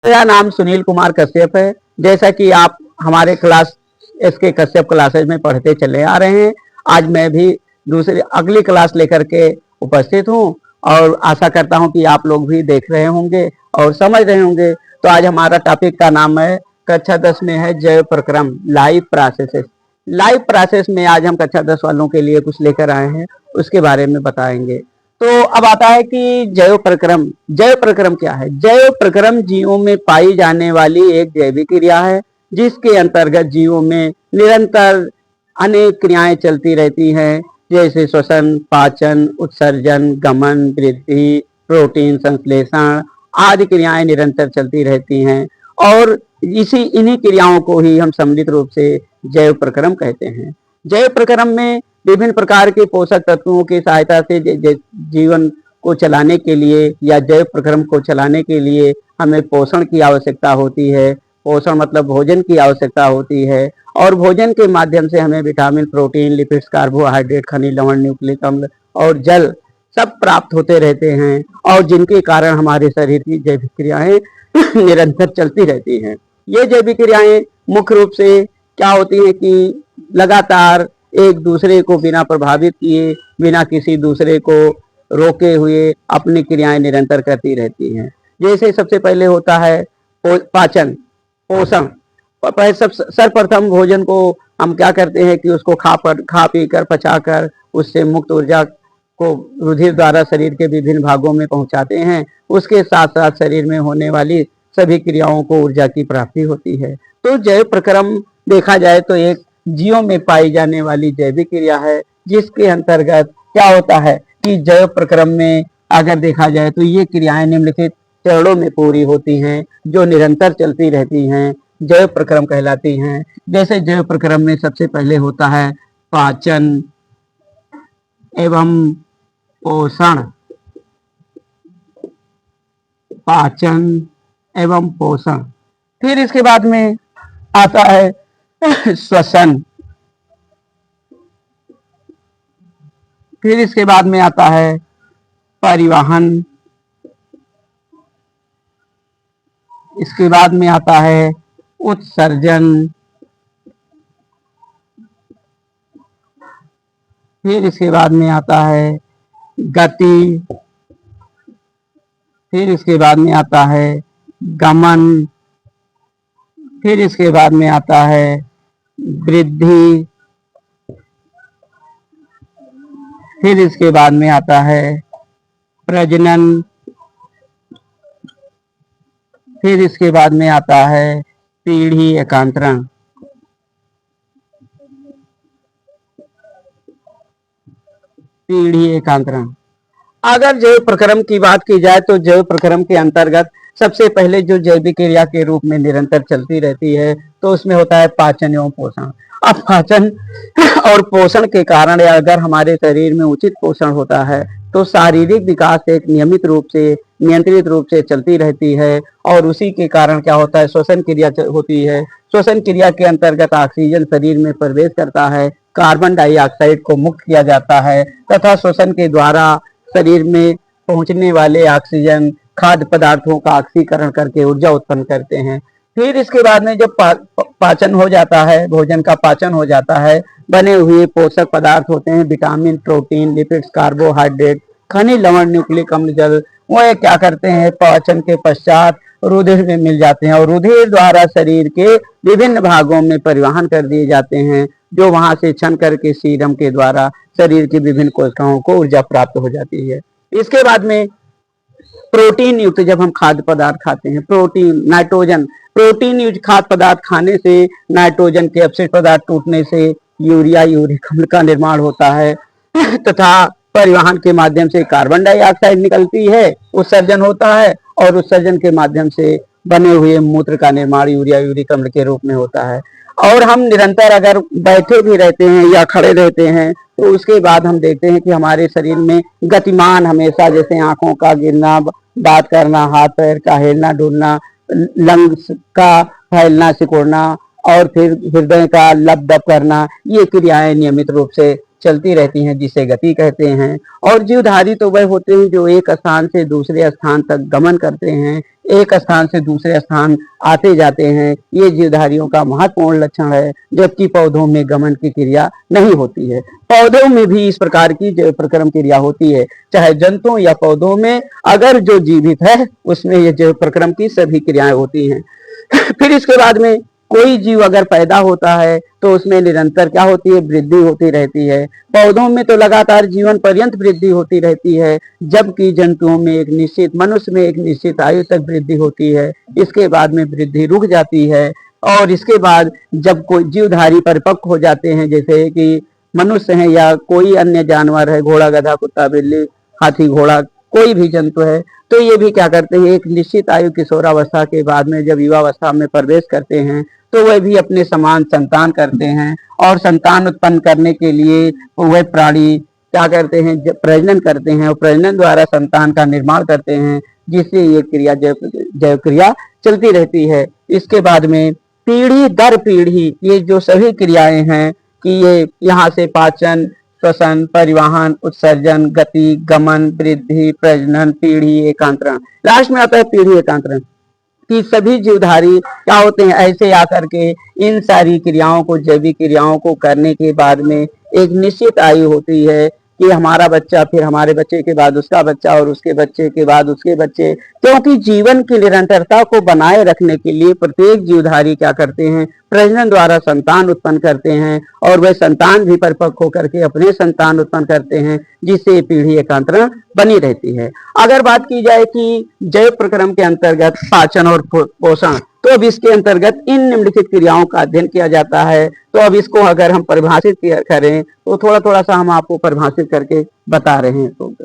मेरा नाम सुनील कुमार कश्यप है। जैसा कि आप हमारे क्लास एसके कश्यप क्लासेज में पढ़ते चले आ रहे हैं, आज मैं भी दूसरी अगली क्लास लेकर के उपस्थित हूँ और आशा करता हूँ कि आप लोग भी देख रहे होंगे और समझ रहे होंगे। तो आज हमारा टॉपिक का नाम है, कक्षा 10 में है जैव प्रक्रम, लाइव प्रोसेसेस। लाइव प्रोसेस में आज हम कक्षा 10 वालों के लिए कुछ लेकर आए हैं, उसके बारे में बताएंगे। तो अब आता है कि जैव प्रक्रम। जैव प्रक्रम क्या है? जैव प्रक्रम जीवों में पाई जाने वाली एक जैविक क्रिया है, जिसके अंतर्गत जीवों में निरंतर अनेक क्रियाएं चलती रहती हैं, जैसे श्वसन, पाचन, उत्सर्जन, गमन, वृद्धि, प्रोटीन संश्लेषण आदि क्रियाएं निरंतर चलती रहती हैं। और इन्हीं क्रियाओं को ही हम सम्मिलित रूप से जैव प्रक्रम कहते हैं। जैव प्रक्रम में विभिन्न प्रकार के पोषक तत्वों की सहायता से जीवन को चलाने के लिए या जैव प्रक्रम को चलाने के लिए हमें पोषण की आवश्यकता होती है। पोषण मतलब भोजन की आवश्यकता होती है, और भोजन के माध्यम से हमें विटामिन, प्रोटीन, लिपिड्स, कार्बोहाइड्रेट, खनिज लवण, न्यूक्लिक अम्ल और जल सब प्राप्त होते रहते हैं, और जिनके कारण हमारे शरीर की जैविक क्रियाएं निरंतर चलती रहती हैं। ये जैविक क्रियाएं मुख्य रूप से क्या होती हैं कि लगातार एक दूसरे को बिना प्रभावित किए, बिना किसी दूसरे को रोके हुए अपनी क्रियाएं निरंतर करती रहती हैं। जैसे सबसे पहले होता है पाचन, पोषण। सर्वप्रथम भोजन को हम क्या करते हैं कि उसको खा पी कर पचाकर उससे मुक्त ऊर्जा को रुधिर द्वारा शरीर के विभिन्न भागों में पहुंचाते हैं। उसके साथ साथ शरीर में होने वाली सभी क्रियाओं को ऊर्जा की प्राप्ति होती है। तो जैव प्रक्रम देखा जाए तो एक जीवों में पाई जाने वाली जैविक क्रिया है, जिसके अंतर्गत क्या होता है कि जैव प्रक्रम में अगर देखा जाए तो ये क्रियाएं निम्नलिखित चरणों में पूरी होती हैं, जो निरंतर चलती रहती हैं, जैव प्रक्रम कहलाती हैं। जैसे जैव प्रक्रम में सबसे पहले होता है पाचन एवं पोषण। पाचन एवं पोषण। फिर इसके बाद में आता है श्वसन। फिर इसके बाद में आता है परिवहन। इसके बाद में आता है उत्सर्जन। फिर इसके बाद में आता है गति। फिर इसके बाद में आता है गमन। फिर इसके बाद में आता है वृद्धि। फिर इसके बाद में आता है प्रजनन। फिर इसके बाद में आता है पीढ़ी एकांतरण। पीढ़ी एकांतरण। अगर जैव प्रक्रम की बात की जाए तो जैव प्रक्रम के अंतर्गत सबसे पहले जो जैविक क्रिया के रूप में निरंतर चलती रहती है तो उसमें होता है पाचन एवं पोषण। अब पाचन और पोषण के कारण अगर हमारे शरीर में उचित पोषण होता है तो शारीरिक विकास एक नियमित रूप से, नियंत्रित रूप से चलती रहती है, और उसी के कारण क्या होता है, श्वसन क्रिया होती है। श्वसन क्रिया के अंतर्गत ऑक्सीजन शरीर में प्रवेश करता है, कार्बन डाइऑक्साइड को मुक्त किया जाता है, तथा श्वसन के द्वारा शरीर में पहुंचने वाले ऑक्सीजन खाद्य पदार्थों का ऑक्सीकरण करके ऊर्जा उत्पन्न करते हैं। फिर इसके बाद में जब पाचन हो जाता है, भोजन का पाचन हो जाता है, बने हुए पोषक पदार्थ होते हैं, विटामिन, प्रोटीन, लिपिड्स, कार्बोहाइड्रेट, खनिज लवण, न्यूक्लिक अम्ल, जल, वह क्या करते हैं पाचन के पश्चात रुधिर में मिल जाते हैं, और रुधिर द्वारा शरीर के विभिन्न भागों में परिवहन कर दिए जाते हैं, जो वहां से छन करके सीरम के द्वारा शरीर की विभिन्न कोशिकाओं को ऊर्जा प्राप्त हो जाती है। इसके बाद में प्रोटीन युक्त जब हम खाद्य पदार्थ खाते हैं, प्रोटीन, नाइट्रोजन, प्रोटीन युक्त खाद्य पदार्थ खाने से नाइट्रोजन के अपशिष्ट पदार्थ टूटने से यूरिया, यूरिक अम्ल का निर्माण होता है, तथा परिवहन के माध्यम से कार्बन डाइऑक्साइड निकलती है, उत्सर्जन होता है, और उत्सर्जन के माध्यम से बने हुए मूत्र का निर्माण यूरिया, यूरिक अम्ल के रूप में होता है। और हम निरंतर अगर बैठे भी रहते हैं या खड़े रहते हैं तो उसके बाद हम देखते हैं कि हमारे शरीर में गतिमान हमेशा, जैसे आंखों का गिरना, बात करना, हाथ पैर का हिलना डुलना, लंग्स का फैलना सिकुड़ना, और फिर हृदय का लप दप करना, ये क्रियाएं नियमित रूप से चलती रहती हैं, जिसे गति कहते हैं। और जीवधारी तो वह होते हैं जो एक स्थान से दूसरे स्थान तक गमन करते हैं, एक स्थान से दूसरे स्थान आते जाते हैं। ये जीवधारियों का महत्वपूर्ण लक्षण है, जबकि पौधों में गमन की क्रिया नहीं होती है। पौधों में भी इस प्रकार की जैव प्रक्रम क्रिया होती है, चाहे जंतुओं या पौधों में, अगर जो जीवित है उसमें ये जैव प्रक्रम की सभी क्रियाएं होती हैं। फिर इसके बाद में कोई जीव अगर पैदा होता है तो उसमें निरंतर क्या होती है, वृद्धि होती रहती है। पौधों में तो लगातार जीवन पर्यंत वृद्धि होती रहती है, जबकि जंतुओं में एक निश्चित, मनुष्य में एक निश्चित आयु तक वृद्धि होती है, इसके बाद में वृद्धि रुक जाती है। और इसके बाद जब कोई जीवधारी परिपक्व हो जाते हैं, जैसे कि मनुष्य है या कोई अन्य जानवर है, घोड़ा, गधा, कुत्ता, बिल्ली, हाथी, घोड़ा, कोई भी जंतु है, तो ये भी क्या करते हैं, एक निश्चित आयु किशोरावस्था के बाद में जब युवावस्था में प्रवेश करते हैं तो वह भी अपने समान संतान करते हैं। और संतान उत्पन्न करने के लिए वह प्राणी क्या करते हैं, प्रजनन करते हैं और प्रजनन द्वारा संतान का निर्माण करते हैं, जिससे ये क्रिया जैव क्रिया चलती रहती है। इसके बाद में पीढ़ी दर पीढ़ी ये जो सभी क्रियाएं हैं कि ये यहाँ से पाचन, श्वसन, परिवहन, उत्सर्जन, गति, गमन, वृद्धि, प्रजनन, पीढ़ी, एकांतरण, लास्ट में आता है पीढ़ी एकांतरण, कि सभी जीवधारी क्या होते हैं, ऐसे आकर के इन सारी क्रियाओं को, जैविक क्रियाओं को करने के बाद में एक निश्चित आयु होती है कि हमारा बच्चा, फिर हमारे बच्चे के बाद उसका बच्चा और उसके बच्चे के बाद उसके बच्चे, क्योंकि जीवन की निरंतरता को बनाए रखने के लिए प्रत्येक जीवधारी क्या करते हैं, प्रजनन द्वारा संतान उत्पन्न करते हैं और वह संतान भी परिपक्व होकर के अपने संतान उत्पन्न करते हैं, जिससे पीढ़ी एकांतरण बनी रहती है। अगर बात की जाए कि जैव प्रक्रम के अंतर्गत पाचन और पोषण, तो अब इसके अंतर्गत इन निम्नलिखित क्रियाओं का अध्ययन किया जाता है। तो अब इसको अगर हम परिभाषित करें तो थोड़ा थोड़ा सा हम आपको परिभाषित करके बता रहे हैं। तो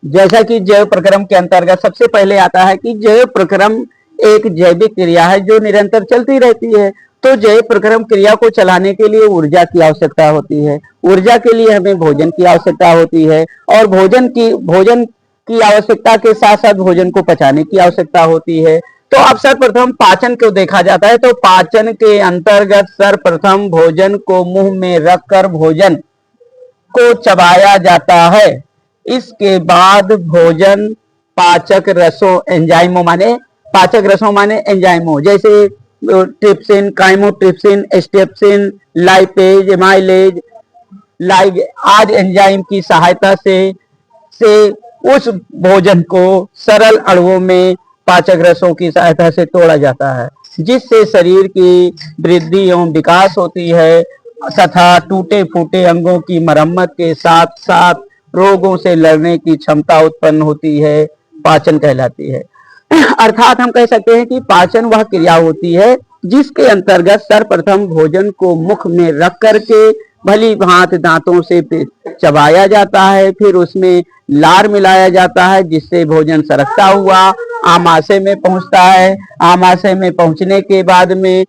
जैसा कि जैव प्रक्रम के अंतर्गत सबसे पहले आता है कि जैव प्रक्रम एक जैविक क्रिया है जो निरंतर चलती रहती है। तो जैव प्रक्रम क्रिया को चलाने के लिए ऊर्जा की आवश्यकता होती है, ऊर्जा के लिए हमें भोजन की आवश्यकता होती है और भोजन की आवश्यकता के साथ साथ भोजन को पचाने की आवश्यकता होती है। तो अब सर्वप्रथम पाचन को देखा जाता है, तो पाचन के अंतर्गत सर्वप्रथम भोजन को मुंह में रखकर भोजन को चबाया जाता है। इसके बाद भोजन पाचक रसों, एंजाइमों माने एंजाइमों, जैसे ट्रिप्सिन, काइमोट्रिप्सिन, स्टेप्सिन, लाइपेज, एमाइलेज, लाइग आदि एंजाइम की सहायता से उस भोजन को सरल अणुओं में पाचक रसों की सहायता से तोड़ा जाता है, जिससे शरीर की वृद्धि एवं विकास होती है तथा टूटे फूटे अंगों की मरम्मत के साथ साथ रोगों से लड़ने की क्षमता उत्पन्न होती है, पाचन कहलाती है। अर्थात हम कह सकते हैं कि पाचन वह क्रिया होती है जिसके अंतर्गत सर्वप्रथम भोजन को मुख में रख करके भली भांति दांतों से चबाया जाता है, फिर उसमें लार मिलाया जाता है, जिससे भोजन सरकता हुआ आमाशय में पहुंचता है। आमाशय में पहुंचने के बाद में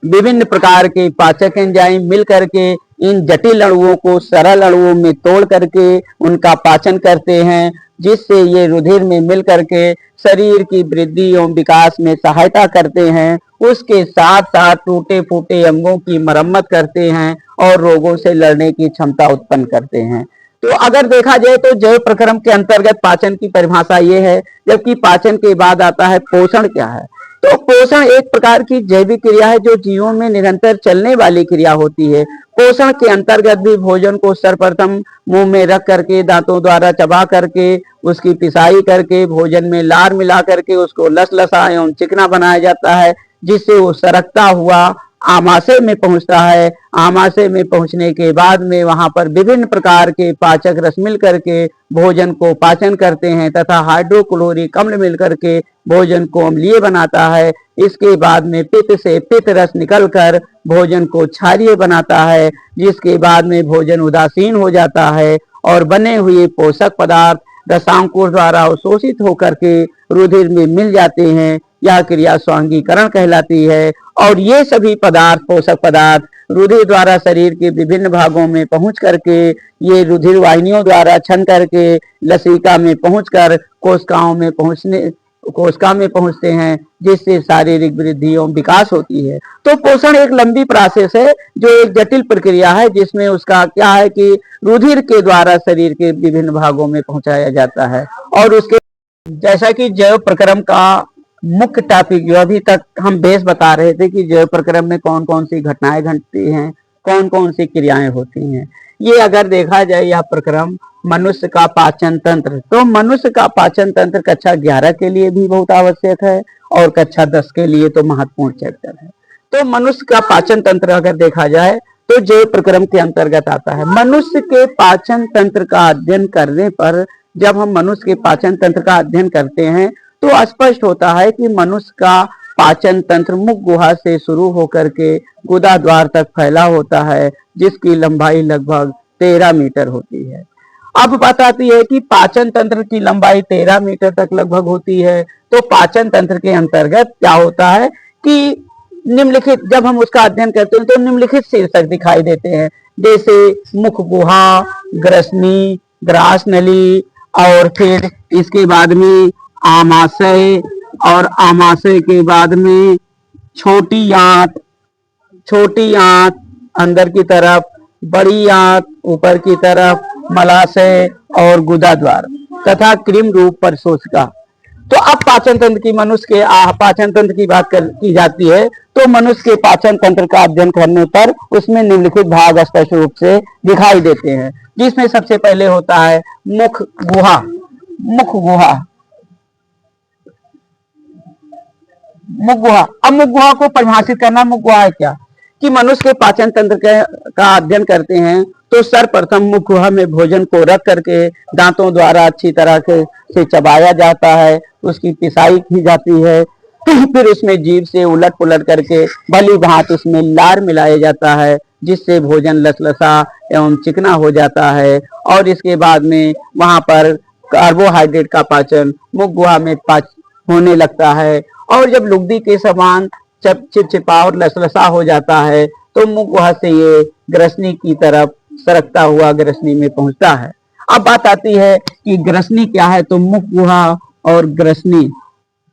विभिन्न प्रकार के पाचक एंजाइम मिल करके इन जटिल अणुओं को सरल अणुओं में तोड़ करके उनका पाचन करते हैं, जिससे ये रुधिर में मिल करके शरीर की वृद्धि एवं विकास में सहायता करते हैं। उसके साथ साथ टूटे फूटे अंगों की मरम्मत करते हैं और रोगों से लड़ने की क्षमता उत्पन्न करते हैं। तो अगर देखा जाए तो जैव प्रक्रम के अंतर्गत पाचन की परिभाषा ये है, जबकि पाचन के बाद आता है पोषण। क्या है? तो पोषण एक प्रकार की जैविक क्रिया है जो जीवों में निरंतर चलने वाली क्रिया होती है। पोषण के अंतर्गत भी भोजन को सर्वप्रथम मुंह में रख करके दांतों द्वारा चबा करके उसकी पिसाई करके भोजन में लार मिला करके उसको लसलसा एवं चिकना बनाया जाता है, जिससे वो सरकता हुआ आमाशय में पहुंचता है। आमाशय में पहुंचने के बाद में वहां पर विभिन्न प्रकार के पाचक रस मिल करके भोजन को पाचन करते हैं तथा हाइड्रोक्लोरिक अम्ल मिल करके भोजन को अम्लीय बनाता है। इसके बाद में पित्त से पित्त रस निकलकर भोजन को क्षारीय बनाता है, जिसके बाद में भोजन उदासीन हो जाता है और बने हुए पोषक पदार्थ रसांकुर द्वारा अवशोषित होकर के रुधिर में मिल जाते हैं। यह क्रिया स्वांगीकरण कहलाती है और ये सभी पदार्थ, पोषक पदार्थ रुधिर द्वारा शरीर के विभिन्न भागों में पहुंच करके ये रुधिर वाहिनियों द्वारा छन करके लसिका में पहुंचकर कोशिका में पहुंचते हैं, जिससे शारीरिक वृद्धि एवं विकास होती है। तो पोषण एक लंबी प्रोसेस है, जो एक जटिल प्रक्रिया है, जिसमें उसका क्या है कि रुधिर के द्वारा शरीर के विभिन्न भागों में पहुंचाया जाता है। और उसके जैसा कि जैव प्रक्रम का मुख्य टॉपिक जो अभी तक हम बेस बता रहे थे कि जैव प्रक्रम में कौन कौन सी घटनाएं घटती हैं, कौन कौन सी क्रियाएं होती हैं। ये अगर देखा जाए यह प्रक्रम मनुष्य का पाचन तंत्र, तो मनुष्य का पाचन तंत्र कक्षा 11 के लिए भी बहुत आवश्यक है और कक्षा 10 के लिए तो महत्वपूर्ण चैप्टर है। तो मनुष्य का पाचन तंत्र अगर देखा जाए तो जैव प्रक्रम के अंतर्गत आता है। मनुष्य के पाचन तंत्र का अध्ययन करने पर, जब हम मनुष्य के पाचन तंत्र का अध्ययन करते हैं तो स्पष्ट होता है कि मनुष्य का पाचन तंत्र मुख गुहा से शुरू होकर के गुदा द्वार तक फैला होता है, जिसकी लंबाई लगभग 13 मीटर होती है। अब बात आती है कि पाचन तंत्र की लंबाई 13 मीटर तक लगभग होती है, तो पाचन तंत्र के अंतर्गत क्या होता है कि निम्नलिखित, जब हम उसका अध्ययन करते हैं तो निम्नलिखित शीर्षक दिखाई देते हैं, जैसे मुख गुहा, ग्रसनी, ग्रास नली, और फिर इसके बाद में आमाशय, और आमाशय के बाद में छोटी आंत, छोटी आंत अंदर की तरफ, बड़ी आंत ऊपर की तरफ, मलाशय और गुदा द्वार तथा कृमि रूप परिशोषिका। तो अब पाचन तंत्र की, मनुष्य के पाचन तंत्र की बात की जाती है, तो मनुष्य के पाचन तंत्र का अध्ययन करने पर उसमें निम्नलिखित भाग स्पष्ट रूप से दिखाई देते हैं, जिसमें सबसे पहले होता है मुख गुहा। मुख गुहा, मुख गुहा। अब मुख गुहा को परिभाषित करना, मुख गुहा है क्या कि मनुष्य के पाचन तंत्र का अध्ययन करते हैं तो सर्वप्रथम मुख गुहा में भोजन को रख करके दांतों द्वारा अच्छी तरह से चबाया जाता है, उसकी पिसाई की जाती है, फिर उसमें जीभ से उलट पुलट करके भली भांति उसमें लार मिलाया जाता है, जिससे भोजन लसलसा एवं चिकना हो जाता है। और इसके बाद में वहां पर कार्बोहाइड्रेट का पाचन मुख गुहा में होने लगता है, और जब लुगदी के समान चिपचिपा और लसलसा हो जाता है तो मुख गुहा से ये ग्रसनी की तरफ सरकता हुआ ग्रसनी में पहुंचता है। अब बात आती है कि ग्रसनी क्या है, तो मुख गुहा और ग्रसनी।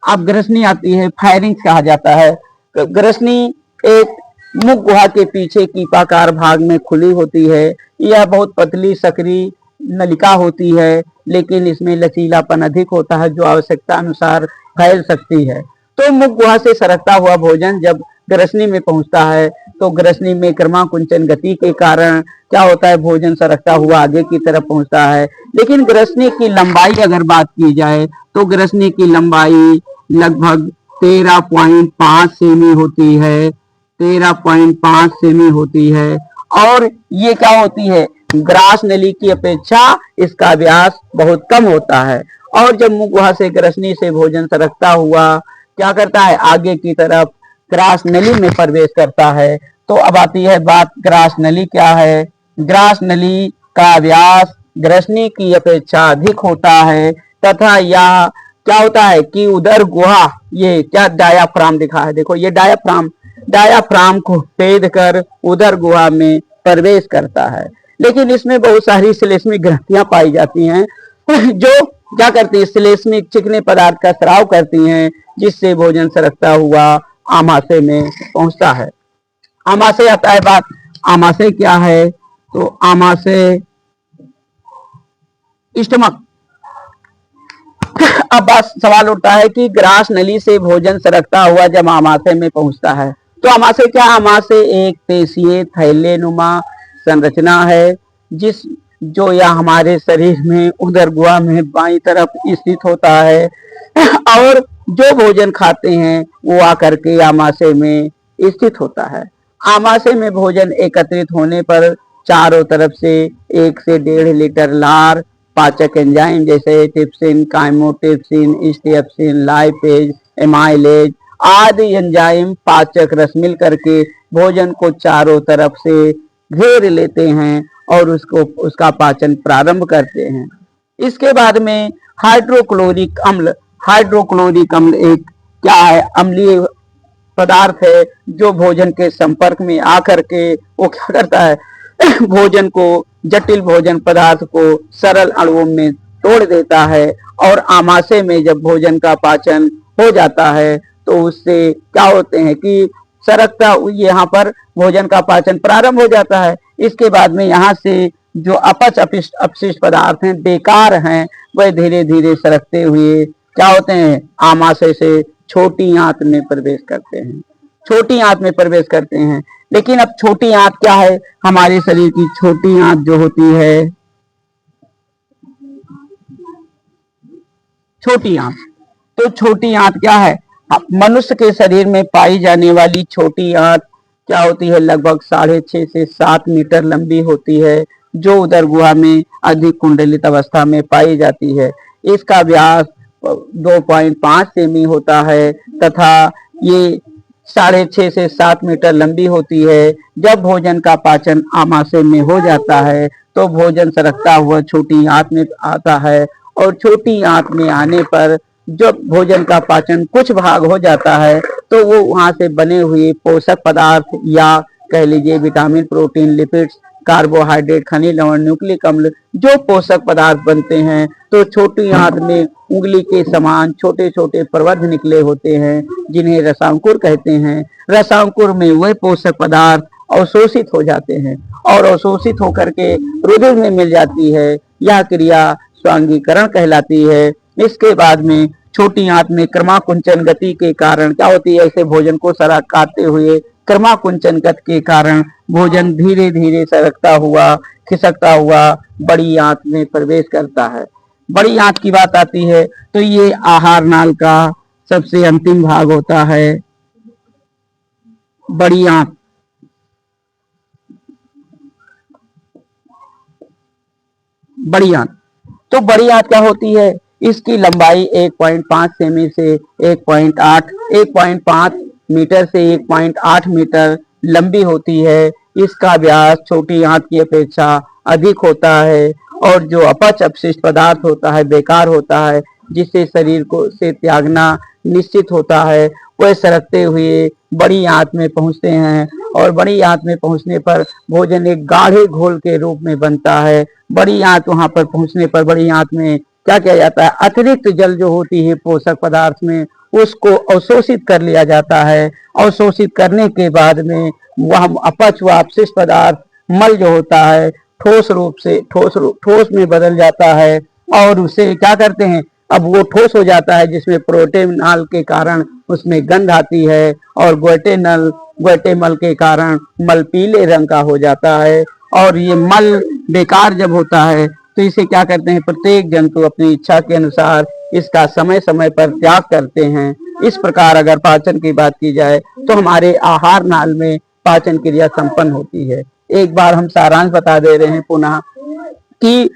अब ग्रसनी आती है, फायरिंग कहा जाता है। ग्रसनी एक मुख गुहा के पीछे कीपाकार भाग में खुली होती है। यह बहुत पतली सकरी नलिका होती है, लेकिन इसमें लचीलापन अधिक होता है, जो आवश्यकता अनुसार फैल सकती है। तो मुख गुहा से सरकता हुआ भोजन जब ग्रसनी में पहुंचता है तो ग्रसनी में क्रमाकुंचन गति के कारण क्या होता है, भोजन सरकता हुआ आगे की तरफ पहुंचता है। लेकिन ग्रसनी की लंबाई अगर बात की जाए तो ग्रसनी की लंबाई लगभग 13.5 सेमी होती है, 13.5 सेमी होती है। और ये क्या होती है, ग्रास नली की अपेक्षा इसका व्यास बहुत कम होता है। और जब मुख गुहा से ग्रसनी से भोजन सरकता हुआ क्या करता है, आगे की तरफ ग्रास नली में प्रवेश करता है। तो अब आती है बात, ग्रास नली क्या है। ग्रास नली का व्यास ग्रसनी की अपेक्षा अधिक होता है, तथा यह क्या होता है कि उदर गुहा, ये क्या डायाफ्राम दिखा है, देखो ये डायाफ्राम को भेद कर उदर गुहा में प्रवेश करता है। लेकिन इसमें बहुत सारी श्लेष्मिक ग्रंथियां पाई जाती हैं जो क्या करती है, श्लेष्मिक चिकने पदार्थ का स्राव करती हैं, जिससे भोजन सरकता हुआ आमाशय में पहुंचता है। आमाशय आता है बात, आमाशय क्या है, तो आमाशय स्टमक। अब बात सवाल उठता है कि ग्रास नली से भोजन सरकता हुआ जब आमाशय में पहुंचता है तो आमाशय क्या, आमाशय एक पेशीय थैलेनुमा संरचना है, जो यह हमारे शरीर में उदर गुहा में बाईं तरफ स्थित होता है। और जो भोजन खाते हैं वो आकर के आमाशय में स्थित होता है। आमाशय में भोजन एकत्रित होने पर चारों तरफ से 1 से 1.5 लीटर लार पाचक एंजाइम जैसे टिप्सिन, काइमोटिप्सिन, स्टेप्सिन, लाइपेज, एमाइलेज आदि एंजाइम पाचक रस मिल करके भोजन को चारों तरफ से घेर लेते हैं और उसका पाचन प्रारंभ करते हैं। इसके बाद में हाइड्रोक्लोरिक अम्ल। हाइड्रोक्लोरिक अम्ल एक क्या है, अम्लीय पदार्थ है, जो भोजन के संपर्क में आकर के वो क्या करता है भोजन को, जटिल भोजन पदार्थ को सरल अणुओं में तोड़ देता है। और आमाशय में जब भोजन का पाचन हो जाता है तो उससे क्या होते हैं कि सरकता यहाँ पर भोजन का पाचन प्रारंभ हो जाता है। इसके बाद में यहाँ से जो अपच अपशिष्ट पदार्थ हैं, बेकार हैं, वह धीरे धीरे सरकते हुए क्या होते हैं, आमाशय से छोटी आंत में प्रवेश करते हैं, छोटी आंत में प्रवेश करते हैं। लेकिन अब छोटी आंत क्या है, हमारे शरीर की छोटी आंत जो होती है, छोटी आंत, तो छोटी आंत क्या है, मनुष्य के शरीर में पाई जाने वाली छोटी आंत क्या होती है, लगभग 6.5 से 7 मीटर लंबी होती है, जो उदर गुहा में अधिक कुंडलित अवस्था में पाई जाती है। इसका व्यास 2.5 सेमी होता है तथा ये 6.5 से 7 मीटर लंबी होती है। जब भोजन का पाचन आमाशय में हो जाता है तो भोजन सरकता हुआ छोटी आंत में आता है, और छोटी आंत में आने पर जब भोजन का पाचन कुछ भाग हो जाता है तो वो वहां से बने हुए पोषक पदार्थ या कह लीजिए विटामिन, प्रोटीन, लिपिड्स, कार्बोहाइड्रेट, खनिज लवण, न्यूक्लिक अम्ल, जो पोषक पदार्थ बनते हैं, तो छोटी आंत में उंगली के समान छोटे छोटे प्रवर्ध निकले होते हैं जिन्हें रसांकुर कहते हैं। रसांकुर में वह पोषक पदार्थ अवशोषित हो जाते हैं और अवशोषित होकर के रुधिर में मिल जाती है। यह क्रिया स्वांगीकरण कहलाती है। इसके बाद में छोटी आंत में क्रमाकुंचन गति के कारण क्या होती है, ऐसे भोजन को सरकाते हुए क्रमाकुंचन गति के कारण भोजन धीरे धीरे सरकता हुआ, खिसकता हुआ बड़ी आंत में प्रवेश करता है। बड़ी आंत की बात आती है तो ये आहार नाल का सबसे अंतिम भाग होता है, बड़ी आंत। बड़ी आंत, तो बड़ी आंत क्या होती है, इसकी लंबाई 1.5 सेमी से 1.5 मीटर से 1.8 मीटर लंबी होती है। इसका व्यास छोटी आंत की अपेक्षा अधिक होता है, और जो अपच अपशिष्ट पदार्थ होता है, बेकार होता है, जिससे शरीर को से त्यागना निश्चित होता है, वह सरकते हुए बड़ी आंत में पहुंचते हैं, और बड़ी आंत में पहुंचने पर भोजन एक गाढ़े घोल के रूप में बनता है। बड़ी आंत वहां पर पहुंचने पर बड़ी आंत में क्या किया जाता है, अतिरिक्त जल जो होती है पोषक पदार्थ में, उसको अवशोषित कर लिया जाता है। अवशोषित करने के बाद में वह अपच व अपशिष्ट पदार्थ मल जो होता है ठोस रूप से ठोस में बदल जाता है, और उसे क्या करते हैं, अब वो ठोस हो जाता है जिसमें प्रोटेनॉल के कारण उसमें गंध आती है, और ग्वेटेमल के कारण मल पीले रंग का हो जाता है। और ये मल बेकार जब होता है तो इसे क्या करते हैं, प्रत्येक जंतु अपनी इच्छा के अनुसार इसका समय समय पर त्याग करते हैं। इस प्रकार अगर पाचन की बात की जाए तो हमारे आहार नाल में पाचन क्रिया संपन्न होती है। एक बार हम सारांश बता दे रहे हैं पुनः कि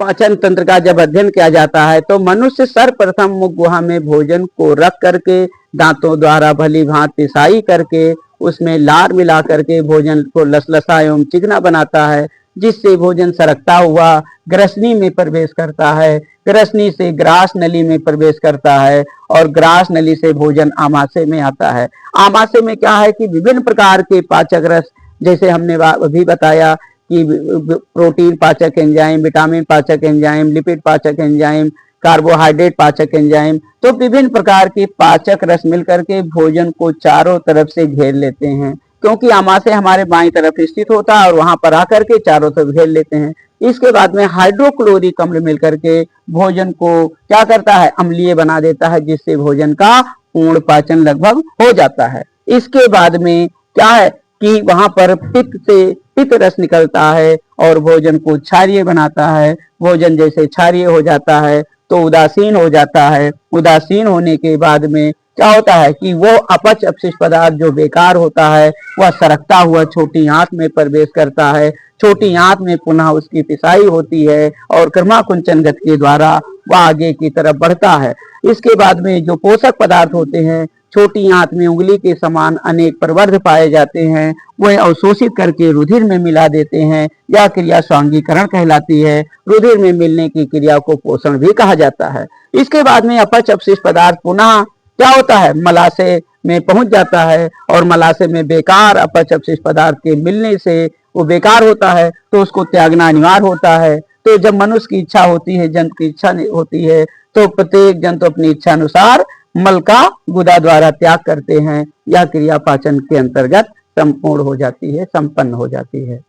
पाचन तंत्र का जब अध्ययन किया जाता है तो मनुष्य सर्वप्रथम मुख गुहा में भोजन को रख करके दांतों द्वारा भली भांति पिसाई करके उसमें लार मिला करके भोजन को लसलसा एवं चिकना बनाता है, जिससे भोजन सरकता हुआ ग्रसनी में प्रवेश करता है, ग्रसनी से ग्रास नली में प्रवेश करता है, और ग्रास नली से भोजन आमाशय में आता है। आमाशय में क्या है कि विभिन्न प्रकार के पाचक रस, जैसे हमने अभी बताया कि प्रोटीन पाचक एंजाइम, विटामिन पाचक एंजाइम, लिपिड पाचक एंजाइम, कार्बोहाइड्रेट पाचक एंजाइम, तो विभिन्न प्रकार के पाचक रस मिलकर के भोजन को चारों तरफ से घेर लेते हैं, क्योंकि आमाशय हमारे बाईं तरफ स्थित होता है और वहां पर आकर के चारों तरफ घेर लेते हैं। इसके बाद में हाइड्रोक्लोरिक अम्ल मिलकर के भोजन को क्या करता है, अम्लीय बना देता है, जिससे भोजन का पूर्ण पाचन लगभग हो जाता है। इसके बाद में क्या है कि वहां पर पित्त रस निकलता है और भोजन को क्षारीय बनाता है। भोजन जैसे क्षारीय हो जाता है तो उदासीन हो जाता है। उदासीन होने के बाद में क्या होता है कि वो अपच अपशिष्ट पदार्थ जो बेकार होता है वह सरकता हुआ छोटी आंत में प्रवेश करता है। छोटी आंत में पुनः उसकी पिसाई होती है और क्रमाकुंचन गति के द्वारा वह आगे की तरफ बढ़ता है। इसके बाद में जो पोषक पदार्थ होते हैं, छोटी आंत में उंगली के समान अनेक प्रवर्ध पाए जाते हैं, वह अवशोषित करके रुधिर में मिला देते हैं। यह क्रिया स्वांगीकरण कहलाती है। रुधिर में मिलने की क्रिया को पोषण भी कहा जाता है। इसके बाद में अपच अपशिष्ट पदार्थ पुनः क्या होता है, मलाशय में पहुंच जाता है, और मलाशय में बेकार अपच अपशिष्ट पदार्थ के मिलने से वो बेकार होता है तो उसको त्यागना अनिवार्य होता है। तो जब मनुष्य की इच्छा होती है, जंतु की इच्छा होती है, तो प्रत्येक जंतु अपनी इच्छा अनुसार मल का गुदा द्वारा त्याग करते हैं। यह क्रिया पाचन के अंतर्गत संपूर्ण हो जाती है, संपन्न हो जाती है।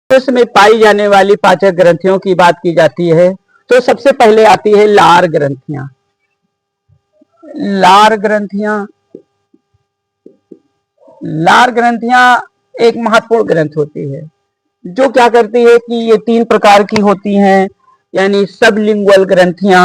उसमें पाई जाने वाली पाचक ग्रंथियों की बात की जाती है तो सबसे पहले आती है लार ग्रंथियां। लार ग्रंथियां लार ग्रंथियां एक महत्वपूर्ण ग्रंथ होती है जो क्या करती है कि ये 3 प्रकार की होती हैं, यानी सबलिंगुअल ग्रंथियां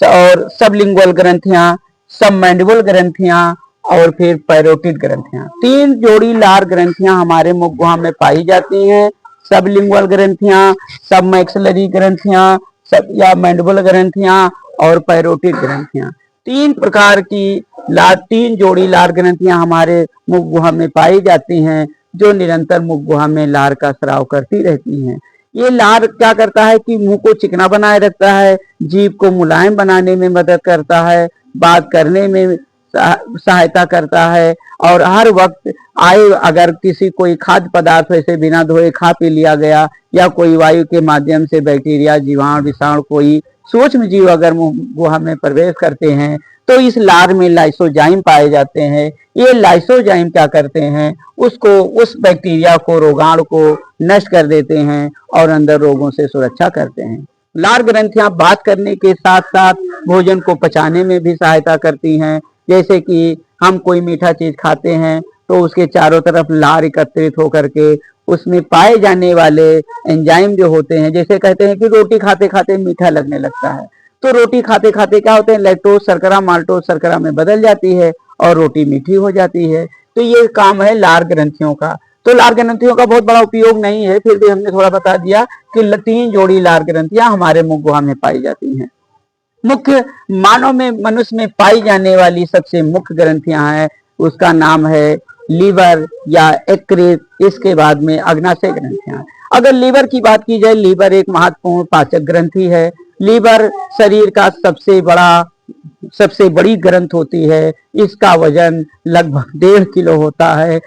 और सबलिंगुअल ग्रंथियां, सबमैंडिबल ग्रंथियां और फिर पैरोटिड ग्रंथियां। 3 जोड़ी लार ग्रंथियां हमारे मुख गुहा में पाई जाती हैं। सबलिंगुअल ग्रंथियां, सबमैक्सिलरी ग्रंथियां, सब या मैंडिबल ग्रंथियां और पैरोटिड ग्रंथियां। 3 प्रकार की 3 जोड़ी लार ग्रंथियां हमारे मुख गुहा में पाई जाती हैं जो निरंतर मुख गुहा में लार का स्राव करती रहती हैं। ये लार क्या करता है कि मुंह को चिकना बनाए रखता है, जीभ को मुलायम बनाने में मदद करता है, बात करने में सहायता करता है और हर वक्त आए अगर किसी कोई खाद्य पदार्थ ऐसे बिना धोए खा पी लिया गया या कोई वायु के माध्यम से बैक्टीरिया, जीवाणु, विषाणु, कोई सूक्ष्म जीव अगर मुंह गुहा में प्रवेश करते हैं तो इस लार में लाइसोजाइम पाए जाते हैं। ये लाइसोजाइम क्या करते हैं, उसको उस बैक्टीरिया को, रोगाणु को नष्ट कर देते हैं और अंदर रोगों से सुरक्षा करते हैं। लार ग्रंथियां बात करने के साथ साथ भोजन को पचाने में भी सहायता करती हैं। जैसे कि हम कोई मीठा चीज खाते हैं तो उसके चारों तरफ लार एकत्रित होकर के उसमें पाए जाने वाले एंजाइम जो होते हैं, जैसे कहते हैं कि रोटी खाते खाते मीठा लगने लगता है, तो रोटी खाते खाते क्या होते हैं, लैक्टोज शर्करा माल्टोज शर्करा में बदल जाती है और रोटी मीठी हो जाती है। तो ये काम है लार ग्रंथियों का। तो लार ग्रंथियों का बहुत बड़ा उपयोग नहीं है, फिर भी हमने थोड़ा बता दिया कि 3 जोड़ी लार ग्रंथियां हमारे मुख गुहा में पाई जाती हैं। मुख्य मानव में, मनुष्य में पाई जाने वाली सबसे मुख्य ग्रंथियां हैं, उसका नाम है लीवर या यकृत, इसके बाद में अग्नाशय ग्रंथियां। अगर लीवर की बात की जाए, लीवर एक महत्वपूर्ण पाचक ग्रंथि है। लीवर शरीर का सबसे बड़ी ग्रंथ होती है। इसका वजन लगभग 1.5 किलो होता है।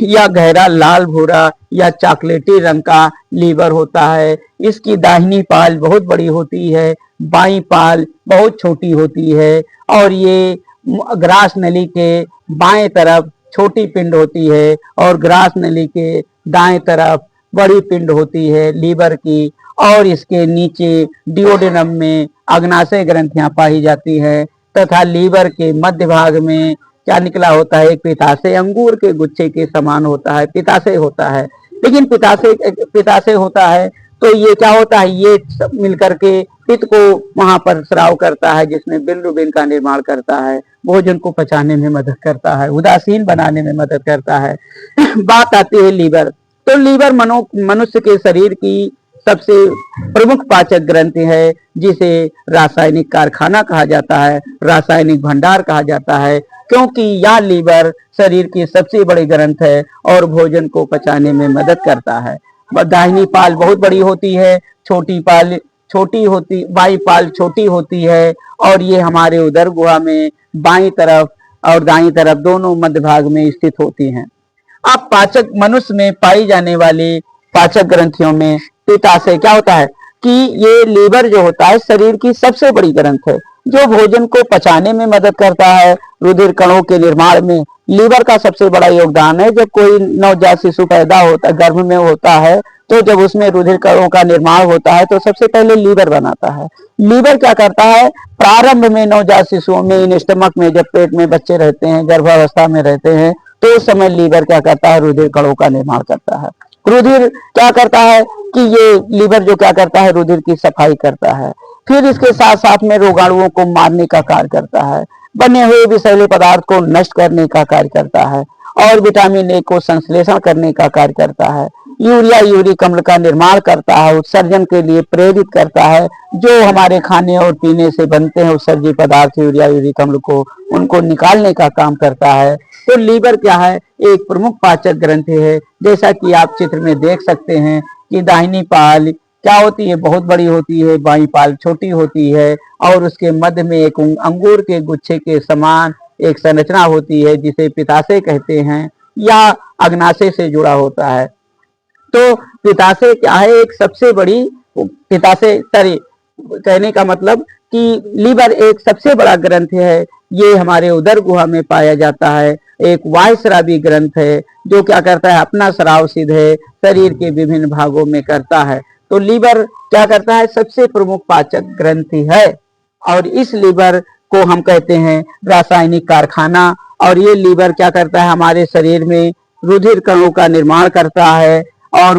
या गहरा लाल भूरा या चॉकलेटी रंग का लीवर होता है। इसकी दाहिनी पाल बहुत बड़ी होती है, बाईं पाल बहुत छोटी होती है और ये ग्रास नली के बाएं तरफ छोटी पिंड होती है और ग्रास नली के दाएं तरफ बड़ी पिंड होती है लीवर की। और इसके नीचे डिओडेनम में अग्नाशय ग्रंथियां पाई जाती है तथा लीवर के मध्य भाग में क्या निकला होता है, एक पित्ताशय, अंगूर के गुच्छे के समान होता है, पित्ताशय होता है। लेकिन पित्ताशय होता है तो ये क्या होता है, ये सब मिलकर के पित्त को वहां पर स्राव करता है जिसमें बिलिरुबिन का निर्माण करता है, भोजन को पचाने में मदद करता है, उदासीन बनाने में मदद करता है। बात आती है लीवर। तो लीवर मनुष्य के शरीर की सबसे प्रमुख पाचक ग्रंथि है जिसे रासायनिक कारखाना कहा जाता है, रासायनिक भंडार कहा जाता है, क्योंकि यह लीवर शरीर की सबसे बड़ी ग्रंथ है और भोजन को पचाने में मदद करता है। दाहिनी पाल बहुत बड़ी होती है, छोटी पाल छोटी होती, बाई पाल छोटी होती है और ये हमारे उदर गुहा में बाईं तरफ और दाईं तरफ दोनों मध्य भाग में स्थित होती हैं। अब पाचक मनुष्य में पाई जाने वाली पाचक ग्रंथियों में पित्ताशय क्या होता है कि ये लीवर जो होता है शरीर की सबसे बड़ी ग्रंथ है जो भोजन को पचाने में मदद करता है, रुधिर कणों के निर्माण में लीवर का सबसे बड़ा योगदान है। जब कोई नवजात शिशु पैदा होता, गर्भ में होता है, तो जब उसमें रुधिर कणों का निर्माण होता है तो सबसे पहले लीवर बनाता है। लीवर क्या करता है, प्रारंभ में नवजात शिशुओं में इन स्टमक में जब पेट में बच्चे रहते हैं, गर्भावस्था में रहते हैं, तो उस समय लीवर क्या करता है, रुधिर कणों का निर्माण करता है। रुधिर क्या करता है कि ये लीवर जो क्या करता है, रुधिर की सफाई करता है। फिर इसके साथ साथ में रोगाणुओं को मारने का कार्य करता है, बने हुए विषैले पदार्थ को नष्ट करने का कार्य करता है और विटामिन ए को संश्लेषण करने का कार्य करता है। यूरिया यूरिक अम्ल का निर्माण करता है, उत्सर्जन के लिए प्रेरित करता है। जो हमारे खाने और पीने से बनते हैं उत्सर्जित पदार्थ यूरिया यूरिक अम्ल को, उनको निकालने का काम करता है। तो लीवर क्या है, एक प्रमुख पाचक ग्रंथि है। जैसा कि आप चित्र में देख सकते हैं कि दाहिनी पाल क्या होती है, बहुत बड़ी होती है, बाईं पाल छोटी होती है और उसके मध्य में एक अंगूर के गुच्छे के समान एक संरचना होती है जिसे पित्ताशय कहते हैं या अग्नाशय से जुड़ा होता है। तो पित्ताशय क्या है, एक सबसे बड़ी पित्ताशय, सॉरी कहने का मतलब कि लीवर एक सबसे बड़ा ग्रंथ है ये हमारे उदर गुहा में पाया जाता है। एक वायस्रावी ग्रंथ है जो क्या करता है, अपना स्राव सीधे शरीर के विभिन्न भागों में करता है। तो लीवर क्या करता है, सबसे प्रमुख पाचक ग्रंथि है और इस लीवर को हम कहते हैं रासायनिक कारखाना। और ये लीवर क्या करता है, हमारे शरीर में रुधिर कणों का निर्माण करता है और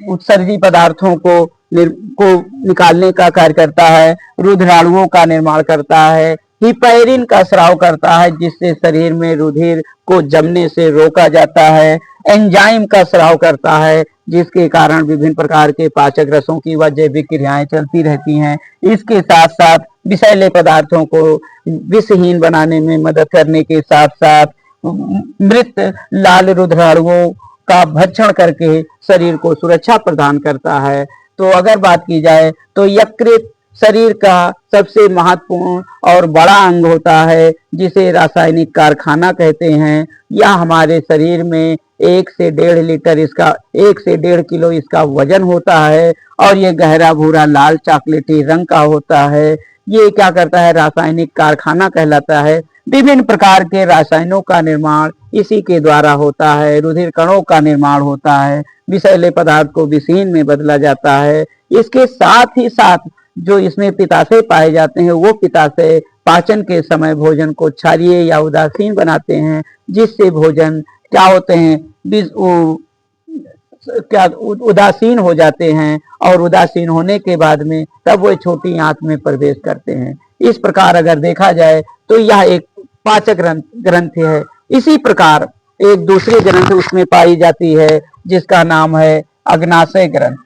उत्सर्जी पदार्थों को निकालने का कार्य करता है, रुधिराणुओं का निर्माण करता है, हिपैरिन का स्राव करता है जिससे शरीर में रुधिर को जमने से रोका जाता है, एंजाइम का स्राव करता है जिसके कारण विभिन्न प्रकार के पाचक रसों की व जैविक क्रियाएं चलती रहती हैं। इसके साथ साथ विषैले पदार्थों को विषहीन बनाने में मदद करने के साथ साथ मृत लाल रुधिराणुओं का भक्षण करके शरीर को सुरक्षा प्रदान करता है। तो अगर बात की जाए तो यकृत शरीर का सबसे महत्वपूर्ण और बड़ा अंग होता है जिसे रासायनिक कारखाना कहते हैं। यह हमारे शरीर में 1 से 1.5 किलो इसका वजन होता है और ये गहरा भूरा लाल चॉकलेटी रंग का होता है। ये क्या करता है, रासायनिक कारखाना कहलाता है। विभिन्न प्रकार के रसायनों का निर्माण इसी के द्वारा होता है, रुधिर कणों का निर्माण होता है, विषैले पदार्थ को विषहीन में बदला जाता है। इसके साथ ही साथ जो इसमें पित्ताशय पाए जाते हैं वो पित्ताशय पाचन के समय भोजन को क्षारीय या उदासीन बनाते हैं जिससे भोजन क्या होते हैं, क्या उदासीन हो जाते हैं और उदासीन होने के बाद में तब वो छोटी आंत में प्रवेश करते हैं। इस प्रकार अगर देखा जाए तो यह एक पाचक ग्रंथ है। इसी प्रकार एक दूसरी ग्रंथ उसमें पाई जाती है जिसका नाम है अग्नाशय ग्रंथ।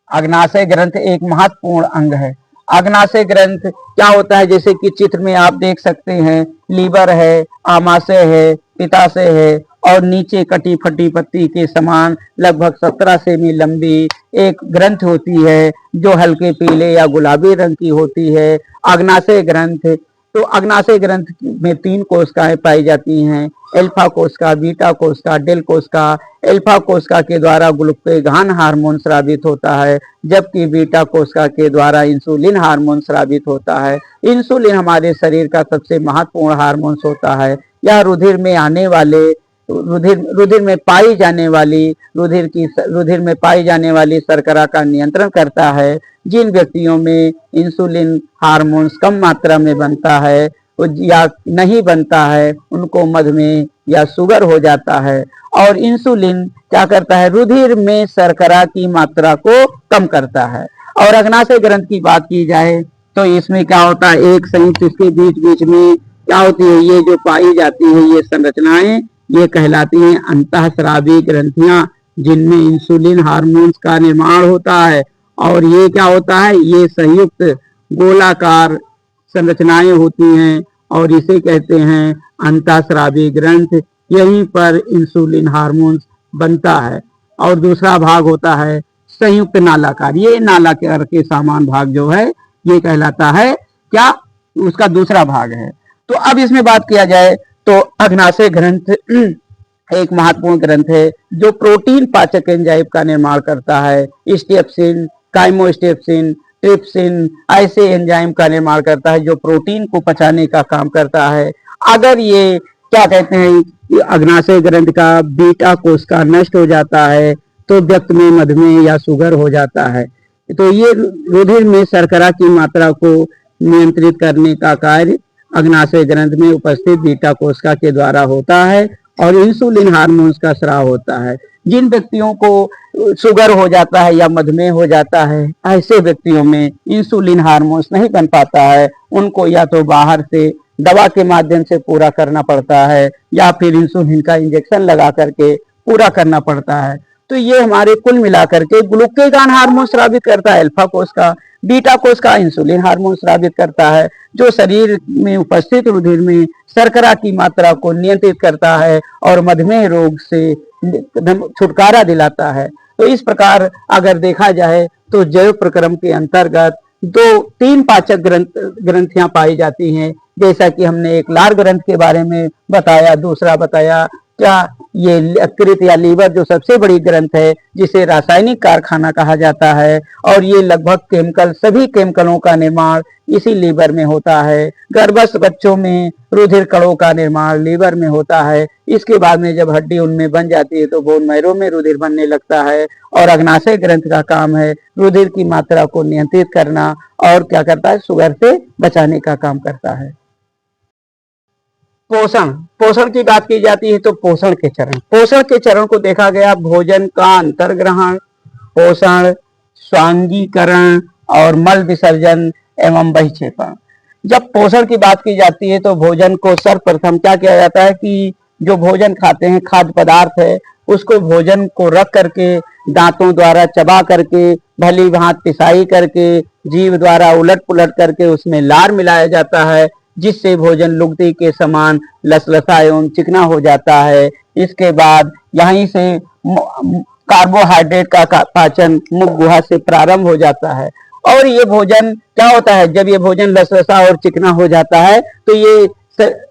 अग्नाशय ग्रंथ एक महत्वपूर्ण अंग है। अग्नाशय ग्रंथ क्या होता है, जैसे कि चित्र में आप देख सकते हैं, लीवर है, आमाशय है, पित्ताशय है और नीचे कटी फटी पत्ती के समान लगभग 17 सेमी लंबी एक ग्रंथ होती है जो हल्के पीले या गुलाबी रंग की होती है, अग्नाशय ग्रंथ। तो अग्नाशय ग्रंथ में 3 कोशिकाएं पाई जाती हैं, अल्फा कोशिका, बीटा कोशिका, डेल कोशिका। अल्फा कोशिका के द्वारा ग्लूकागॉन हार्मोन स्रावित होता है जबकि बीटा कोशिका के द्वारा इंसुलिन हार्मोन स्रावित होता है। इंसुलिन हमारे शरीर का सबसे महत्वपूर्ण हार्मोन होता है। यह रुधिर में आने वाले रुधिर में पाई जाने वाली शर्करा का नियंत्रण करता है। जिन व्यक्तियों में इंसुलिन हार्मोन्स कम मात्रा में बनता है या नहीं बनता है उनको मधुमेह या शुगर हो जाता है। और इंसुलिन क्या करता है, रुधिर में शर्करा की मात्रा को कम करता है। और अग्नाशय ग्रंथ की बात की जाए तो इसमें क्या होता है, एक संयुक्त इसके बीच बीच में क्या होती है, ये जो पाई जाती है ये संरचनाएं ये कहलाती हैं अंतःस्रावी ग्रंथियां जिनमें इंसुलिन हार्मोन्स का निर्माण होता है। और ये क्या होता है, ये संयुक्त गोलाकार संरचनाएं होती हैं और इसे कहते हैं अंतःस्रावी ग्रंथ। यहीं पर इंसुलिन हार्मोन्स बनता है। और दूसरा भाग होता है संयुक्त नालाकार। ये नालाकार के समान भाग जो है ये कहलाता है क्या, उसका दूसरा भाग है। तो अब इसमें बात किया जाए तो अग्नाशय ग्रंथ एक महत्वपूर्ण ग्रंथ है जो प्रोटीन पाचक एंजाइम का निर्माण करता है। स्टेप्सिन, काइमोस्टेप्सिन, ट्रिप्सिन ऐसे एंजाइम का निर्माण करता है जो प्रोटीन को पचाने का काम करता है। अगर ये क्या कहते हैं, अग्नाशय ग्रंथ का बीटा कोशिका नष्ट हो जाता है तो व्यक्ति में मधुमेह या शुगर हो जाता है। तो ये रुधिर में शर्करा की मात्रा को नियंत्रित करने का कार्य अग्नाशय ग्रंथ में उपस्थित बीटा कोशिका के द्वारा होता है और इंसुलिन हार्मोन्स का स्राव होता है। जिन व्यक्तियों को शुगर हो जाता है या मधुमेह हो जाता है ऐसे व्यक्तियों में इंसुलिन हार्मोन्स नहीं बन पाता है, उनको या तो बाहर से दवा के माध्यम से पूरा करना पड़ता है या फिर इंसुलिन का इंजेक्शन लगा करके पूरा करना पड़ता है। तो ये हमारे कुल मिलाकर के ग्लूकागॉन हार्मोन स्रावित करता है अल्फा कोशिका, बीटा कोशिका इंसुलिन हार्मोन स्रावित करता है जो शरीर में उपस्थित रुधिर में शर्करा की मात्रा को नियंत्रित करता है और मधुमेह रोग से छुटकारा दिलाता है। तो इस प्रकार अगर देखा जाए तो जैव प्रक्रम के अंतर्गत 3 पाचक ग्रंथियां पाई जाती हैं। जैसा कि हमने एक लार ग्रंथ के बारे में बताया, दूसरा बताया क्या ये यकृत या लीवर जो सबसे बड़ी ग्रंथ है, जिसे रासायनिक कारखाना कहा जाता है, और ये लगभग केमिकल, सभी केमिकलों का निर्माण इसी लीवर में होता है। गर्भस्थ बच्चों में रुधिर कणों का निर्माण लीवर में होता है। इसके बाद में जब हड्डी उनमें बन जाती है तो बोन मैरो में रुधिर बनने लगता है, और अग्नाशय ग्रंथ का काम है रुधिर की मात्रा को नियंत्रित करना, और क्या करता है, शुगर से बचाने का काम करता है। पोषण, पोषण की बात की जाती है तो पोषण के चरण को देखा गया, भोजन का अंतर्ग्रहण, पोषण, स्वांगीकरण और मल विसर्जन एवं बहिक्षेपण। जब पोषण की बात की जाती है तो भोजन को सर्वप्रथम क्या किया जाता है कि जो भोजन खाते हैं, खाद्य पदार्थ है, उसको भोजन को रख करके दांतों द्वारा चबा करके भली भांति पिसाई करके जीभ द्वारा उलट पुलट करके उसमें लार मिलाया जाता है, जिससे भोजन लुगदी के समान लसलसा एवं चिकना हो जाता है। इसके बाद यहीं से कार्बोहाइड्रेट का पाचन मुख गुहा से प्रारंभ हो जाता है, और ये भोजन क्या होता है, जब ये भोजन लसलसा और चिकना हो जाता है तो ये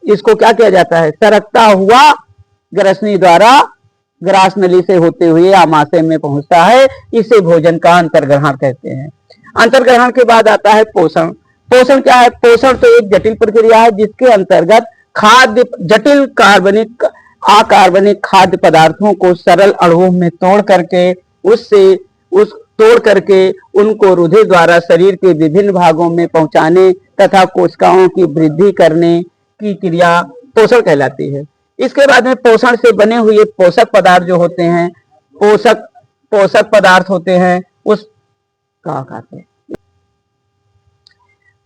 इसको क्या किया जाता है, सरकता हुआ ग्रसनी द्वारा ग्रास नली से होते हुए आमाशय में पहुंचता है। इसे भोजन का अंतर्ग्रहण कहते हैं। अंतर्ग्रहण के बाद आता है पोषण। पोषण क्या है? पोषण तो एक जटिल प्रक्रिया है जिसके अंतर्गत खाद्य, जटिल कार्बनिक अकार्बनिक खाद्य पदार्थों को सरल अणुओं में तोड़ करके उनको रुधिर द्वारा शरीर के विभिन्न भागों में पहुंचाने तथा कोशिकाओं की वृद्धि करने की क्रिया पोषण कहलाती है। इसके बाद में पोषण से बने हुए पोषक पदार्थ जो होते हैं, पोषक पदार्थ होते हैं, उस कहा कहते हैं।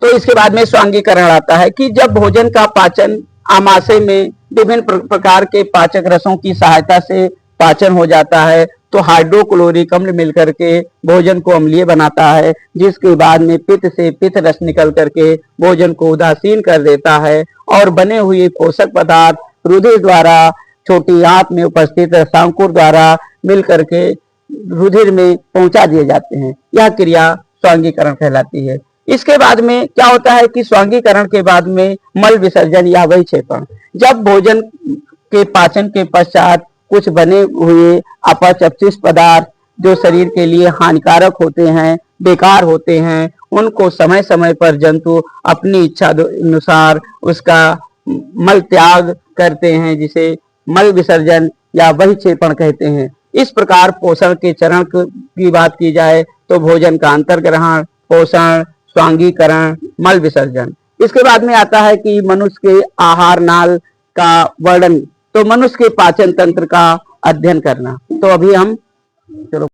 तो इसके बाद में स्वांगीकरण आता है कि जब भोजन का पाचन आमाशय में विभिन्न प्रकार के पाचक रसों की सहायता से पाचन हो जाता है, तो हाइड्रोक्लोरिक अम्ल मिलकर के भोजन को अम्लीय बनाता है, जिसके बाद में पित्त से पित्त रस निकल करके भोजन को उदासीन कर देता है, और बने हुए पोषक पदार्थ रुधिर द्वारा छोटी आंत में उपस्थित रसांकुर द्वारा मिल करके रुधिर में पहुंचा दिए जाते हैं। यह क्रिया स्वांगीकरण कहलाती है। इसके बाद में क्या होता है कि स्वांगीकरण के बाद में मल विसर्जन या बहिक्षेपण। जब भोजन के पाचन के पश्चात कुछ बने हुए अपच अपशिष्ट पदार्थ जो शरीर के लिए हानिकारक होते हैं, बेकार होते हैं, उनको समय समय पर जंतु अपनी इच्छा अनुसार उसका मल त्याग करते हैं, जिसे मल विसर्जन या बहिक्षेपण कहते हैं। इस प्रकार पोषण के चरण की बात की जाए तो भोजन का अंतर्ग्रहण, पोषण, स्वांगीकरण, मल विसर्जन। इसके बाद में आता है कि मनुष्य के आहार नाल का वर्णन, तो मनुष्य के पाचन तंत्र का अध्ययन करना। तो अभी हम चलो